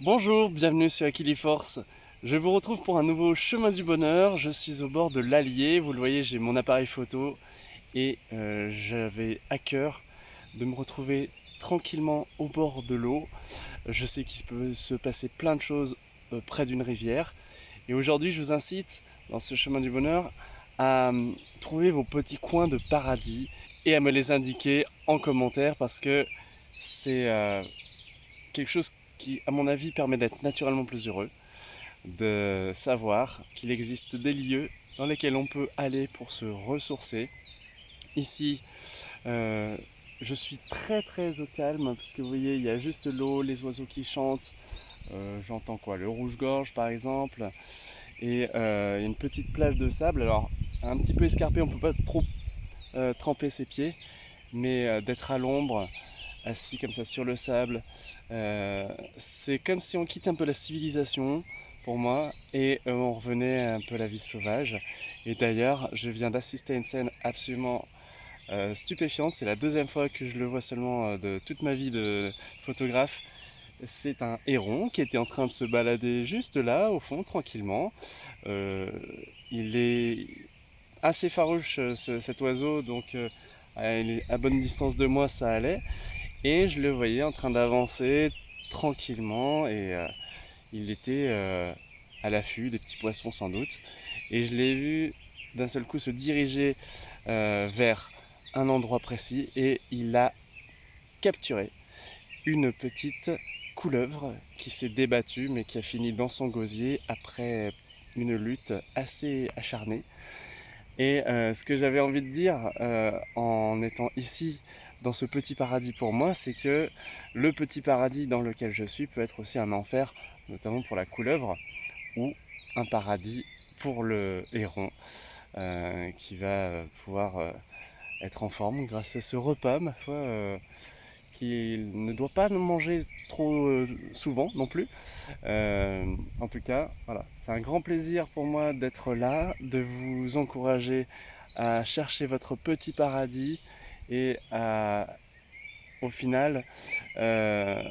Bonjour, bienvenue sur Equiliforce. Je vous retrouve pour un nouveau chemin du bonheur. Je suis au bord de l'Allier. Vous le voyez, j'ai mon appareil photo et j'avais à cœur de me retrouver tranquillement au bord de l'eau. Je sais qu'il peut se passer plein de choses près d'une rivière. Et aujourd'hui, je vous incite dans ce chemin du bonheur à trouver vos petits coins de paradis et à me les indiquer en commentaire parce que c'est quelque chose qui, à mon avis, permet d'être naturellement plus heureux, de savoir qu'il existe des lieux dans lesquels on peut aller pour se ressourcer. Ici, euh, je suis très très au calme, puisque vous voyez, il y a juste l'eau, les oiseaux qui chantent. J'entends quoi, le rouge-gorge par exemple, et il y a une petite plage de sable. Alors, un petit peu escarpée, on ne peut pas trop tremper ses pieds, mais d'être à l'ombre, assis comme ça sur le sable. C'est comme si on quittait un peu la civilisation pour moi et on revenait un peu à la vie sauvage. Et d'ailleurs, je viens d'assister à une scène absolument stupéfiante. C'est la deuxième fois que je le vois seulement de toute ma vie de photographe. C'est un héron qui était en train de se balader juste là, au fond, tranquillement. Euh, il est assez farouche, cet oiseau, donc à bonne distance de moi, ça allait. Et je le voyais en train d'avancer tranquillement et il était à l'affût des petits poissons sans doute. Et je l'ai vu d'un seul coup se diriger vers un endroit précis et il a capturé une petite couleuvre qui s'est débattue mais qui a fini dans son gosier après une lutte assez acharnée. Et ce que j'avais envie de dire en étant ici dans ce petit paradis pour moi, c'est que le petit paradis dans lequel je suis peut être aussi un enfer, notamment pour la couleuvre, ou un paradis pour le héron, qui va pouvoir être en forme grâce à ce repas, ma foi, qu'il ne doit pas manger trop souvent non plus. En tout cas, voilà, c'est un grand plaisir pour moi d'être là, de vous encourager à chercher votre petit paradis et à, au final, euh,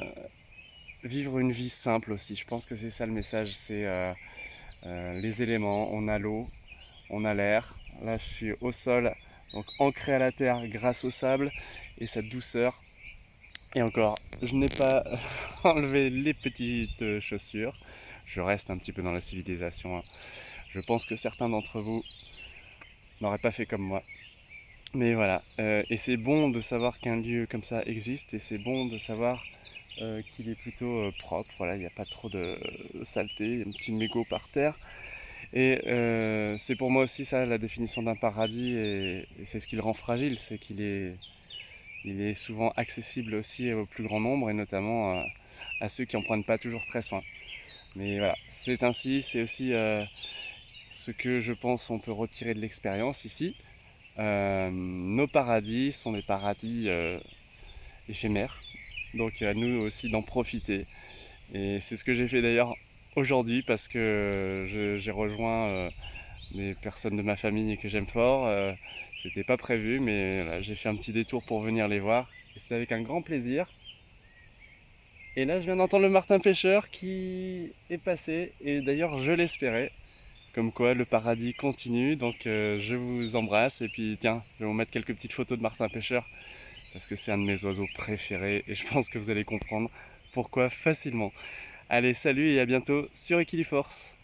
vivre une vie simple aussi. Je pense que c'est ça le message, c'est les éléments. On a l'eau, on a l'air. Là, je suis au sol, donc ancré à la terre grâce au sable et sa douceur. Et encore, je n'ai pas enlevé les petites chaussures. Je reste un petit peu dans la civilisation. Je pense que certains d'entre vous n'auraient pas fait comme moi. Mais voilà, et c'est bon de savoir qu'un lieu comme ça existe, et c'est bon de savoir qu'il est plutôt propre. Voilà, il n'y a pas trop de saleté, un petit mégot par terre. Et c'est pour moi aussi ça la définition d'un paradis, et c'est ce qui le rend fragile, c'est il est souvent accessible aussi au plus grand nombre, et notamment à ceux qui en prennent pas toujours très soin. Mais voilà, c'est ainsi, c'est aussi ce que je pense on peut retirer de l'expérience ici. Nos paradis sont des paradis éphémères, donc à nous aussi d'en profiter. Et c'est ce que j'ai fait d'ailleurs aujourd'hui parce que j'ai rejoint des personnes de ma famille que j'aime fort. C'était pas prévu, mais voilà, j'ai fait un petit détour pour venir les voir. Et c'était avec un grand plaisir. Et là, je viens d'entendre le martin pêcheur qui est passé, et d'ailleurs, je l'espérais. Comme quoi, le paradis continue. Donc, je vous embrasse. Et puis, tiens, je vais vous mettre quelques petites photos de martin pêcheur parce que c'est un de mes oiseaux préférés. Et je pense que vous allez comprendre pourquoi facilement. Allez, salut et à bientôt sur Equiliforce.